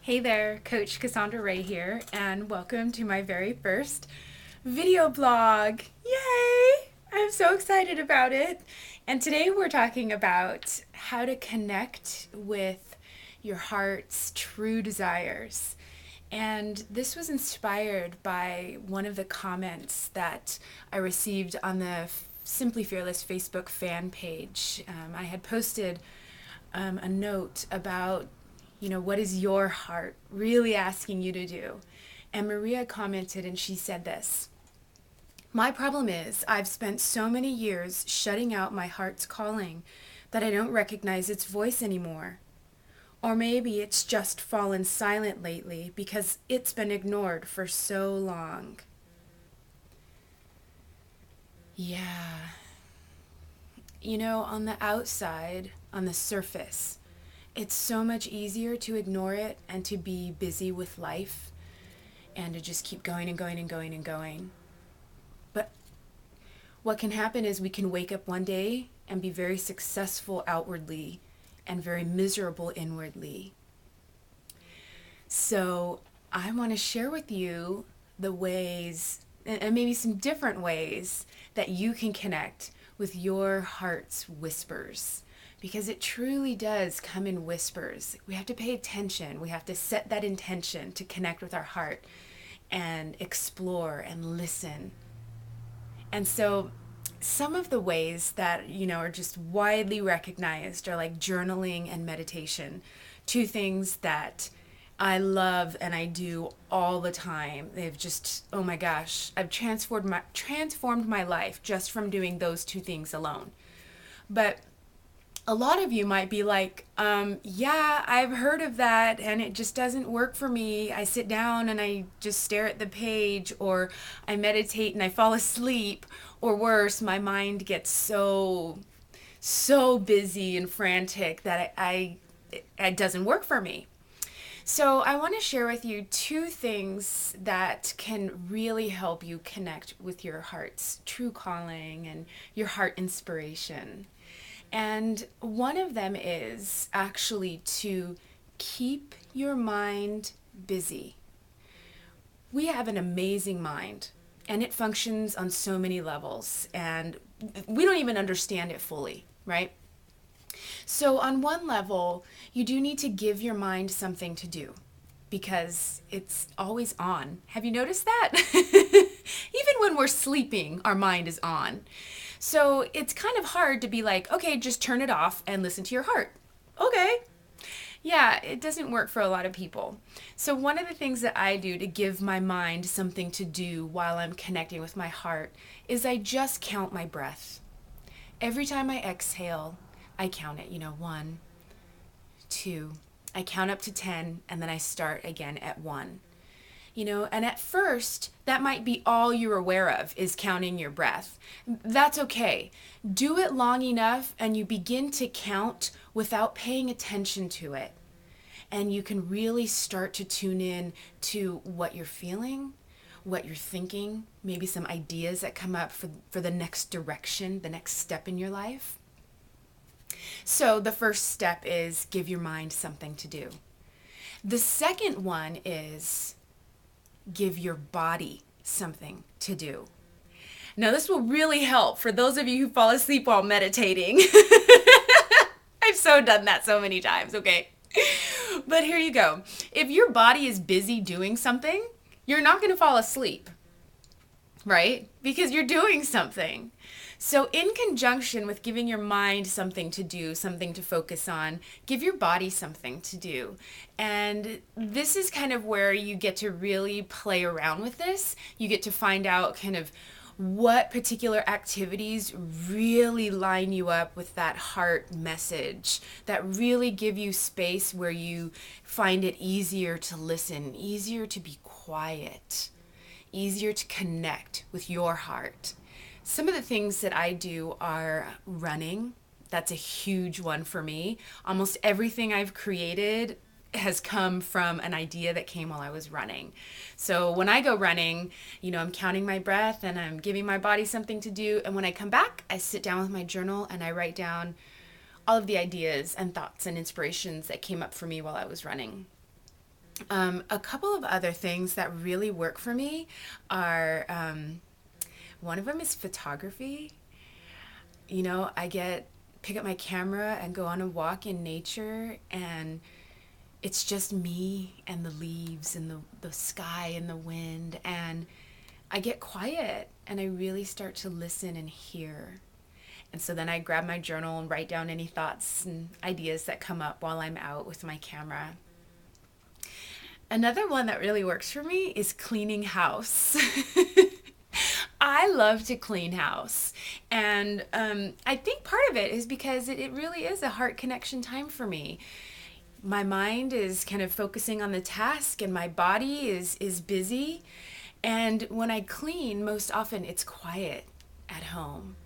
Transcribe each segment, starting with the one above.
Hey there, Coach Cassandra Ray here, and welcome to my very first video blog. Yay! I'm so excited about it. And today we're talking about how to connect with your heart's true desires. And this was inspired by one of the comments that I received on the Simply Fearless Facebook fan page. I had posted a note about, what is your heart really asking you to do? And Maria commented and she said this: My problem is I've spent so many years shutting out my heart's calling that I don't recognize its voice anymore. Or maybe it's just fallen silent lately because it's been ignored for so long. Yeah. On the outside, on the surface, it's so much easier to ignore it and to be busy with life and to just keep going and going and going and going. But what can happen is we can wake up one day and be very successful outwardly and very miserable inwardly. So I want to share with you the ways, and maybe some different ways, that you can connect with your heart's whispers, because it truly does come in whispers. We have to pay attention. We have to set that intention to connect with our heart and explore and listen. And so some of the ways that, are just widely recognized are like journaling and meditation, two things that I love and I do all the time. They've just, oh my gosh, I've transformed my life just from doing those two things alone. But a lot of you might be like, yeah, I've heard of that and it just doesn't work for me. I sit down and I just stare at the page, or I meditate and I fall asleep, or worse, my mind gets so busy and frantic that it doesn't work for me. So I want to share with you two things that can really help you connect with your heart's true calling and your heart inspiration. And one of them is actually to keep your mind busy. We have an amazing mind, and it functions on so many levels, and we don't even understand it fully, right? So, on one level, you do need to give your mind something to do because it's always on. Have you noticed that? Even when we're sleeping, our mind is on. So it's kind of hard to be like, okay, just turn it off and listen to your heart. Okay. Yeah, it doesn't work for a lot of people. So one of the things that I do to give my mind something to do while I'm connecting with my heart is I just count my breath. Every time I exhale, I count it, one, two. I count up to 10 and then I start again at one. And at first, that might be all you're aware of is counting your breath. That's okay. Do it long enough and you begin to count without paying attention to it. And you can really start to tune in to what you're feeling, what you're thinking, maybe some ideas that come up for the next direction, the next step in your life. So the first step is give your mind something to do. The second one is give your body something to do. Now, this will really help for those of you who fall asleep while meditating. I've so done that so many times, okay? But here you go. If your body is busy doing something, you're not going to fall asleep, right? Because you're doing something. So in conjunction with giving your mind something to do, something to focus on, give your body something to do. And this is kind of where you get to really play around with this. You get to find out kind of what particular activities really line you up with that heart message, that really give you space where you find it easier to listen, easier to be quiet, easier to connect with your heart. Some of the things that I do are running. That's a huge one for me. Almost everything I've created has come from an idea that came while I was running. So when I go running, I'm counting my breath and I'm giving my body something to do. And when I come back, I sit down with my journal and I write down all of the ideas and thoughts and inspirations that came up for me while I was running. A couple of other things that really work for me are one of them is photography. I pick up my camera and go on a walk in nature, and it's just me and the leaves and the sky and the wind, and I get quiet and I really start to listen and hear. And so then I grab my journal and write down any thoughts and ideas that come up while I'm out with my camera. Another one that really works for me is cleaning house. I love to clean house. And I think part of it is because it really is a heart connection time for me. My mind is kind of focusing on the task and my body is busy. And when I clean, most often it's quiet at home.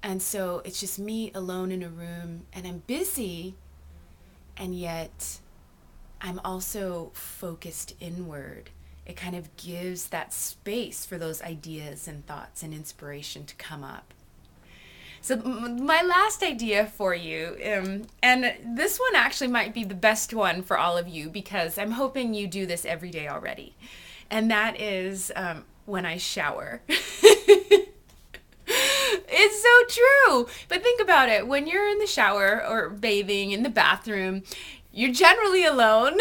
And so it's just me alone in a room, and I'm busy, and yet I'm also focused inward. It kind of gives that space for those ideas and thoughts and inspiration to come up. So my last idea for you, and this one actually might be the best one for all of you because I'm hoping you do this every day already, and that is when I shower. It's so true. But think about it. When you're in the shower or bathing in the bathroom, you're generally alone.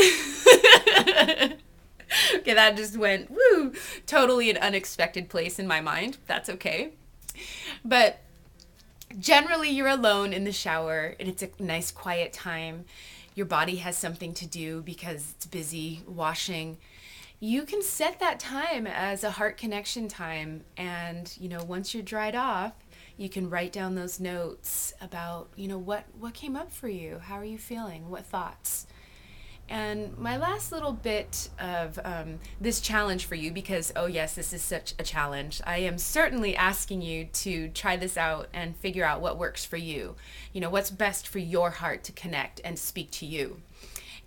Okay, that just went, woo, totally an unexpected place in my mind. That's okay. But generally, you're alone in the shower, and it's a nice, quiet time. Your body has something to do because it's busy washing. You can set that time as a heart connection time. And, once you're dried off, you can write down those notes about, what came up for you? How are you feeling? What thoughts? And my last little bit of this challenge for you, because, oh yes, this is such a challenge. I am certainly asking you to try this out and figure out what works for you. What's best for your heart to connect and speak to you.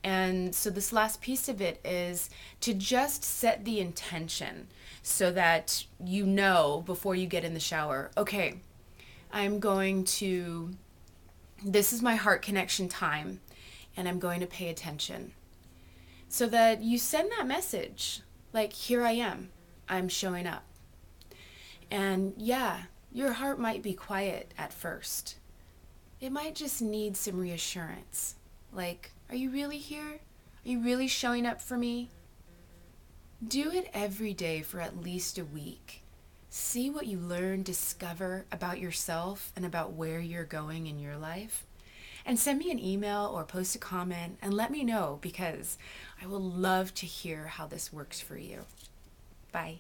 And so this last piece of it is to just set the intention so that before you get in the shower, okay, this is my heart connection time, and I'm going to pay attention. So that you send that message, like, here I am, I'm showing up. And yeah, your heart might be quiet at first. It might just need some reassurance. Like, are you really here? Are you really showing up for me? Do it every day for at least a week. See what you learn, discover about yourself and about where you're going in your life. And send me an email or post a comment and let me know, because I will love to hear how this works for you. Bye.